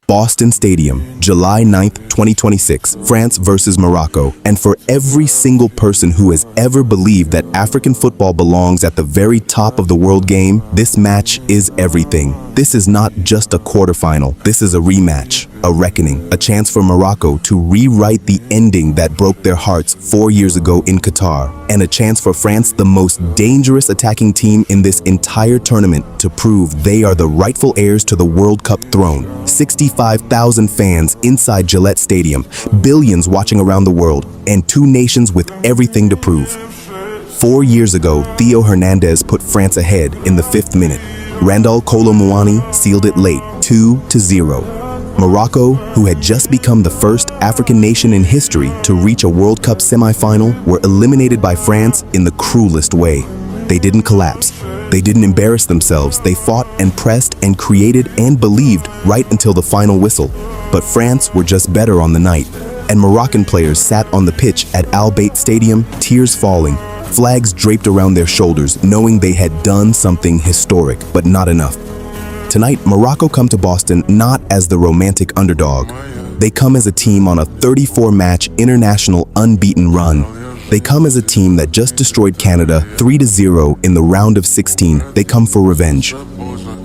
Boston Stadium, July 9th, 2026, France versus Morocco. And for every single person who has ever believed that African football belongs at the very top of the world game, this match is everything. This is not just a quarterfinal. This is a rematch, a reckoning, a chance for Morocco to rewrite the ending that broke their hearts 4 years ago in Qatar, and a chance for France, the most dangerous attacking team in this entire tournament, to prove they are the rightful heirs to the World Cup throne. 65,000 fans inside Gillette Stadium, billions watching around the world, and two nations with everything to prove. 4 years ago, Theo Hernandez put France ahead in the 5th minute. Randal Kolo Muani sealed it late, 2-0. Morocco, who had just become the first African nation in history to reach a World Cup semifinal, were eliminated by France in the cruelest way. They didn't collapse. They didn't embarrass themselves. They fought and pressed and created and believed right until the final whistle. But France were just better on the night, and Moroccan players sat on the pitch at Al Bayt Stadium, tears falling, flags draped around their shoulders, knowing they had done something historic, but not enough. Tonight, Morocco come to Boston not as the romantic underdog. They come as a team on a 34-match international unbeaten run. They come as a team that just destroyed Canada 3-0 in the round of 16. They come for revenge.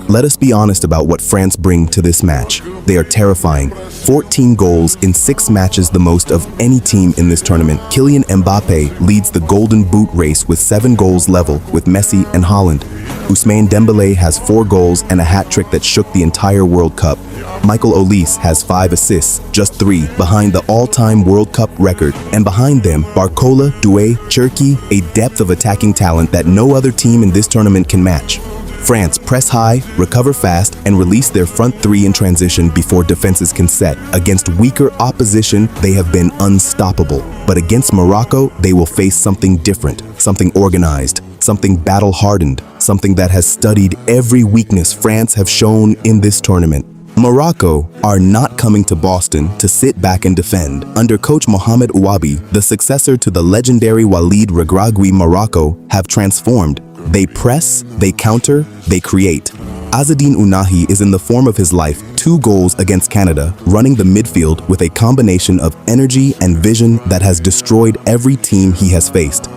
Let us be honest about what France bring to this match. They are terrifying. 14 goals in 6 matches, the most of any team in this tournament. Kylian Mbappé leads the Golden Boot race with 7 goals level with Messi and Haaland. Ousmane Dembélé has 4 goals and a hat-trick that shook the entire World Cup. Michael Olise has 5 assists, just 3, behind the all-time World Cup record. And behind them, Barcola, Doué, Cherki, a depth of attacking talent that no other team in this tournament can match. France press high, recover fast, and release their front 3 in transition before defenses can set. Against weaker opposition, they have been unstoppable. But against Morocco, they will face something different, something organized, something battle-hardened, something that has studied every weakness France have shown in this tournament. Morocco are not coming to Boston to sit back and defend. Under coach Mohamed Ouabi, the successor to the legendary Walid Regragui, Morocco have transformed. They press, they counter, they create. Azzedine Ounahi is in the form of his life, 2 goals against Canada, running the midfield with a combination of energy and vision that has destroyed every team he has faced.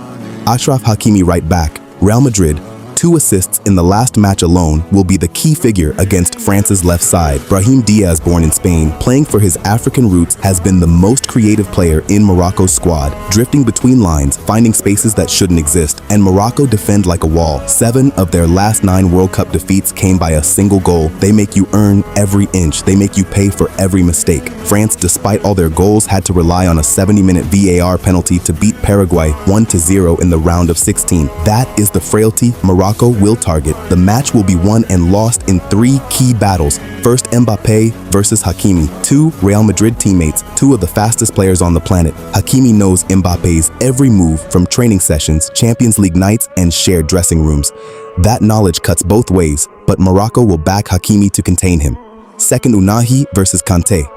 Achraf Hakimi right back, Real Madrid, 2 assists in the last match alone, will be the key figure against France's left side. Brahim Diaz, born in Spain, playing for his African roots, has been the most creative player in Morocco's squad, drifting between lines, finding spaces that shouldn't exist, and Morocco defend like a wall. 7 of their last 9 World Cup defeats came by a single goal. They make you earn every inch. They make you pay for every mistake. France, despite all their goals, had to rely on a 70-minute VAR penalty to beat Paraguay 1-0 in the round of 16. That is the frailty Morocco will target. The match will be won and lost in 3 key battles. First, Mbappé versus Hakimi, 2 Real Madrid teammates, 2 of the fastest players on the planet. Hakimi knows Mbappe's every move from training sessions, Champions League nights, and shared dressing rooms. That knowledge cuts both ways, but Morocco will back Hakimi to contain him. Second, Ounahi versus Kanté,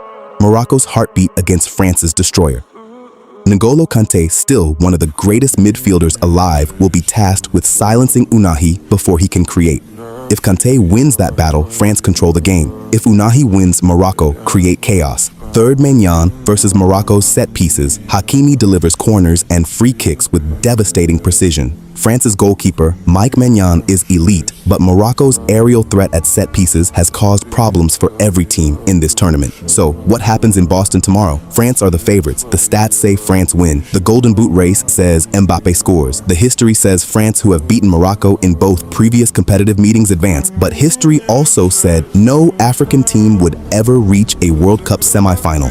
Morocco's heartbeat against France's destroyer. N'Golo Kanté, still one of the greatest midfielders alive, will be tasked with silencing Ounahi before he can create. If Kanté wins that battle, France control the game. If Ounahi wins, Morocco create chaos. Third, Maignan versus Morocco's set pieces. Hakimi delivers corners and free kicks with devastating precision. France's goalkeeper, Mike Maignan, is elite, but Morocco's aerial threat at set pieces has caused problems for every team in this tournament. So, what happens in Boston tomorrow? France are the favorites. The stats say France win. The Golden Boot race says Mbappé scores. The history says France, who have beaten Morocco in both previous competitive meetings, advance. But history also said no African team would ever reach a World Cup semifinal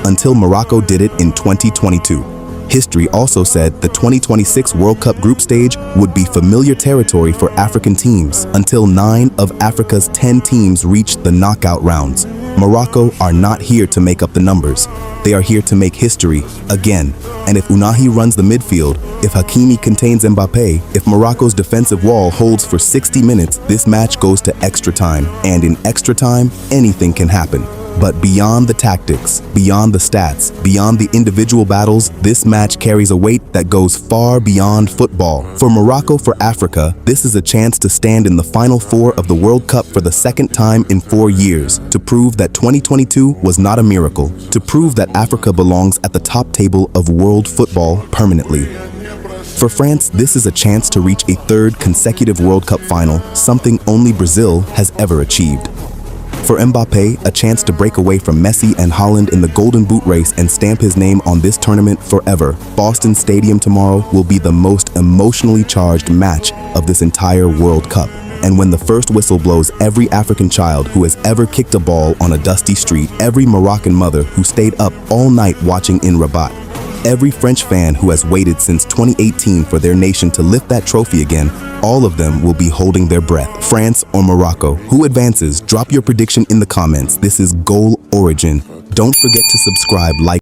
until Morocco did it in 2022. History also said the 2026 World Cup group stage would be familiar territory for African teams until 9 of Africa's 10 teams reached the knockout rounds. Morocco are not here to make up the numbers. They are here to make history again. And if Ounahi runs the midfield, if Hakimi contains Mbappé, if Morocco's defensive wall holds for 60 minutes, this match goes to extra time. And in extra time, anything can happen. But beyond the tactics, beyond the stats, beyond the individual battles, this match carries a weight that goes far beyond football. For Morocco, for Africa, this is a chance to stand in the Final Four of the World Cup for the second time in 4 years, to prove that 2022 was not a miracle, to prove that Africa belongs at the top table of world football permanently. For France, this is a chance to reach a third consecutive World Cup final, something only Brazil has ever achieved. For Mbappé, a chance to break away from Messi and Haaland in the Golden Boot race and stamp his name on this tournament forever. Boston Stadium tomorrow will be the most emotionally charged match of this entire World Cup. And when the first whistle blows, every African child who has ever kicked a ball on a dusty street, every Moroccan mother who stayed up all night watching in Rabat, every French fan who has waited since 2018 for their nation to lift that trophy again, all of them will be holding their breath. France or Morocco? Who advances? Drop your prediction in the comments. This is Goal Origin. Don't forget to subscribe, like,